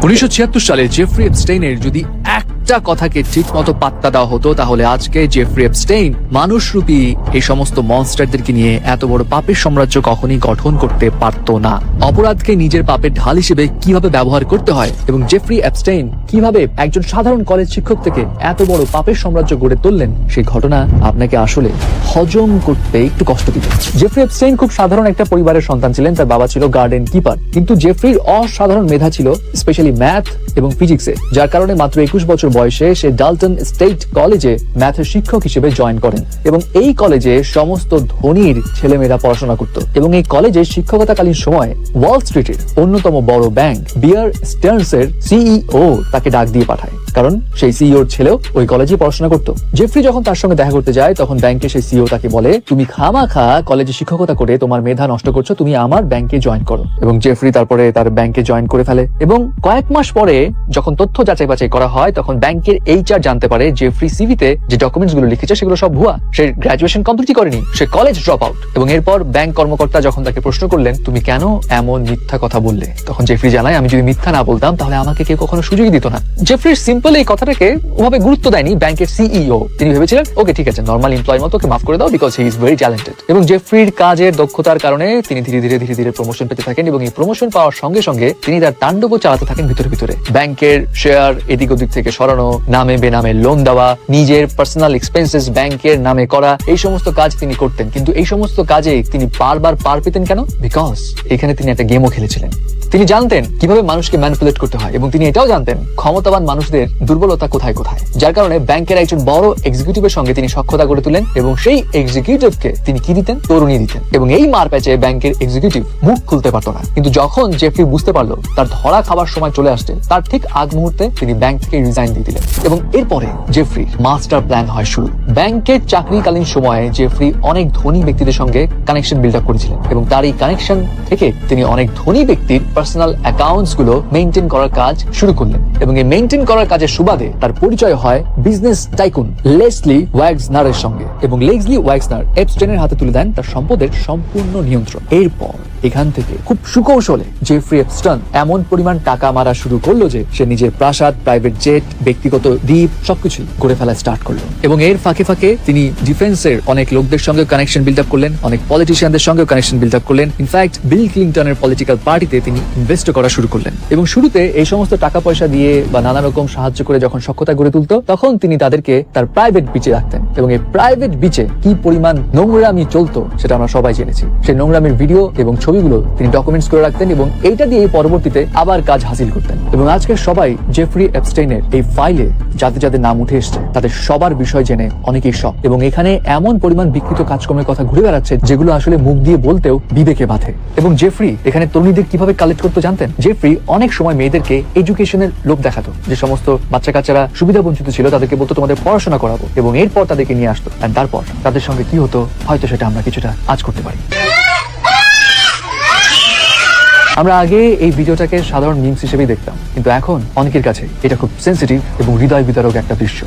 1976 সালে জেফ্রি এপস্টেইনের যদি একটা কথাকে ঠিক মতো পাত্তা দেওয়া হতো তাহলে আজকে জেফ্রি এপস্টেইন মানুষরূপী এই সমস্ত মনস্টারদেরকে নিয়ে এত বড় পাপের সাম্রাজ্য কখনই গঠন করতে পারত না। অপরাধকে নিজের পাপের ঢাল হিসেবে কিভাবে ব্যবহার করতে হয় এবং জেফ্রি এপস্টেইন কিভাবে একজন সাধারণ কলেজ শিক্ষক থেকে এত বড় পাপের সাম্রাজ্য গড়ে তুললেন সেই ঘটনা আপনাকে আসলে হজম করতে একটু কষ্ট দিবে। জেফ্রি এপস্টেইন খুব সাধারণ একটা পরিবারের সন্তান ছিলেন। তার বাবা ছিল গার্ডেন কিপার, কিন্তু জেফ্রির অসাধারণ মেধা ছিল স্পেশালি ম্যাথ এবং ফিজিক্সে, যার কারণে মাত্র 21 বছর বয়সে সে ডাল্টন স্টেট কলেজে ম্যাথের শিক্ষক হিসেবে জয়েন করেন এবং এই কলেজে সমস্ত ধনীর ছেলেমেয়েরা পড়াশোনা করত এবং এই কলেজে শিক্ষকতাকালীন সময় ওয়াল স্ট্রিটের অন্যতম বড় ব্যাংক বিয়ার স্টার্নস এর সিইও তাকে ডাক দিয়ে পাঠায়, কারণ সেই সিইওর ছেলেও ওই কলেজে পড়াশোনা করত। জেফ্রি যখন তার সঙ্গে দেখা করতে যায় তখন ব্যাংকে সেই সিইও তাকে বলে, তুমি খামাখা কলেজে শিক্ষকতা করে তোমার মেধা নষ্ট করছো, তুমি আমার ব্যাংকে জয়েন করো। এবং জেফ্রি তারপরে তার ব্যাংকে জয়েন করে ফেলে এবং কয়েক মাস পরে যখন তথ্য যাচাই বাছাই করা হয় তখন ব্যাংকের এইচআর জানতে পারে জেফ্রি সিভিতে যে ডকুমেন্টস গুলো লিখেছে সেগুলো সব ভুয়া, সে গ্রাজুয়েশন কমপ্লিটই করেনি, সে কলেজ ড্রপ আউট। এবং এরপর ব্যাংক কর্মকর্তা যখন তাকে প্রশ্ন করলেন তুমি কেন এমন মিথ্যা কথা বললে, তখন জেফ্রি জানায় আমি যদি মিথ্যা না বলতাম তাহলে আমাকে কেউ কখনো সুযোগই দিত না। জেফ্রির সিম্পল এই কথাটাকে ওভাবে গুরুত্ব দেয়নি ব্যাংকের সিইও। তিনি ভেবেছিলেন ওকে ঠিক আছে, নর্মাল এমপ্লয়ের মতো ওকে মাফ করে দাও, because he is very talented. এবং জেফ্রির কাজের দক্ষতার কারণে তিনি ধীরে ধীরে প্রমোশন পেতে থাকেন এবং এই প্রমোশন পাওয়ার সঙ্গে সঙ্গে তিনি তার তাণ্ডবও চালাতে থাকেন ভিতরে। ব্যাংকের শেয়ার এদিক ওদিক থেকে সরানো, নামে বেনামে লোন দেওয়া, নিজের পার্সোনাল এক্সপেন্সেস ব্যাংকের নামে করা, এই সমস্ত কাজ তিনি করতেন। কিন্তু এই সমস্ত কাজে তিনি বারবার পার পেতেন কেন? বিকজ এখানে তিনি একটা গেমও খেলেছিলেন। তিনি জানতেন কিভাবে মানুষকে ম্যানিপুলেট করতে হয় এবং তিনি এটাও জানতেন ক্ষমতাবান মানুষদের দুর্বলতা কোথায় কোথায়, যার কারণে ব্যাংকের একজন বড় এক্সিকিউটিভের সঙ্গে তিনি সখ্যতা গড়ে তুলেন এবং সেই এক্সিকিউটিভকে তিনি কি দিতেন? তরুণী দিতেন। এবং এই মার প্যাচে ব্যাংকের এক্সিকিউটিভ মুখ খুলতে পারতো না। কিন্তু যখন জেফ্রি বুঝতে পারলো তার ধরা খাবার সময় চলে আসছে, তার ঠিক আগ মুহূর্তে তিনি ব্যাংক থেকে রিজাইন দিয়ে দিলেন এবং এরপরে জেফ্রির মাস্টার প্ল্যান হয় শুরু। ব্যাংকের চাকরিকালীন সময়ে জেফ্রি অনেক ধনী ব্যক্তিদের সঙ্গে কানেকশন বিল্ড আপ করেছিলেন এবং তার এই কানেকশন থেকে তিনি অনেক ধনী ব্যক্তির পার্সোনাল অ্যাকাউন্টস গুলো মেইনটেইন করার কাজ শুরু করলেন এবং এই মেইনটেইন করার কাজের সুবাদে তার পরিচয় হয় বিজনেস টাইকুন লেসলি ওয়াগনারের সঙ্গে এবং লেসলি ওয়াগনার এপস্টেইনের হাতে তুলে দেন তার সম্পদের সম্পূর্ণ নিয়ন্ত্রণ। এরপর এখান থেকে খুব সুকৌশলে জেফ্রি এপস্টেইন এমন পরিমাণ টাকা মারা শুরু করলো যে সে নিজের প্রাসাদ, প্রাইভেট জেট, ব্যক্তিগত দ্বীপ সবকিছুই করে ফেলা স্টার্ট করলো এবং এর ফাঁকে ফাঁকে তিনি ডিফেন্সের অনেক লোকদের সঙ্গে কানেকশন বিল্ড আপ করলেন, অনেক পলিটিশিয়ানদের সঙ্গে কানেকশন বিল্ড আপ করলেন। ইনফ্যাক্ট বিল ক্লিনটনের পলিটিক্যাল পার্টিতে তিনি ইনভেস্ট করা শুরু করলেন এবং শুরুতে এই সমস্ত টাকা পয়সা দিয়ে বা নানা রকম সাহায্য করে যখন সখ্যতা গড়ে তুলতো তখন তিনি তাদেরকে তার প্রাইভেট বিচে রাখতেন এবং এই প্রাইভেট বিচে কি পরিমাণ নোংরামি চলতো সেটা আমরা সবাই জেনেছি। সেই নোংরামির ভিডিও এবং ছবিগুলো তিনি ডকুমেন্টস করে রাখতেন এবং এইটা দিয়ে পরবর্তীতে আবার কাজ হাসিল করতেন। এবং আজকের সবাই জেফ্রি এপস্টেইনের এই ফাইলে যাদের নাম উঠে এসছে তাদের সবার বিষয় জেনে অনেকেই শক এবং এখানে এমন পরিমাণ বিকৃত কাজকর্মের কথা ঘুরে বেড়াচ্ছে যেগুলো আসলে মুখ দিয়ে বলতেও বিবেকে বাধে। এবং জেফ্রি এখানে তরুণীদের কিভাবে কালেক্ট করতে জানতেন? জেফ্রি অনেক সময় মেয়েদেরকে এডুকেশনের লোভ দেখাতো, যে সমস্ত বাচ্চা কাচ্চারা সুবিধা বঞ্চিত ছিল তাদেরকে বলতো তোমাদের পড়াশোনা করাবো এবং এরপর তাদেরকে নিয়ে আসতো। আর তারপর তাদের সঙ্গে কি হতো হয়তো সেটা আমরা কিছুটা আজ করতে পারি। আমরা আগে এই ভিডিওটাকে সাধারণ মিমস হিসেবেই দেখতাম, কিন্তু এখন অনেকের কাছে এটা খুব সেন্সিটিভ এবং হৃদয় বিদারক একটা দৃশ্য।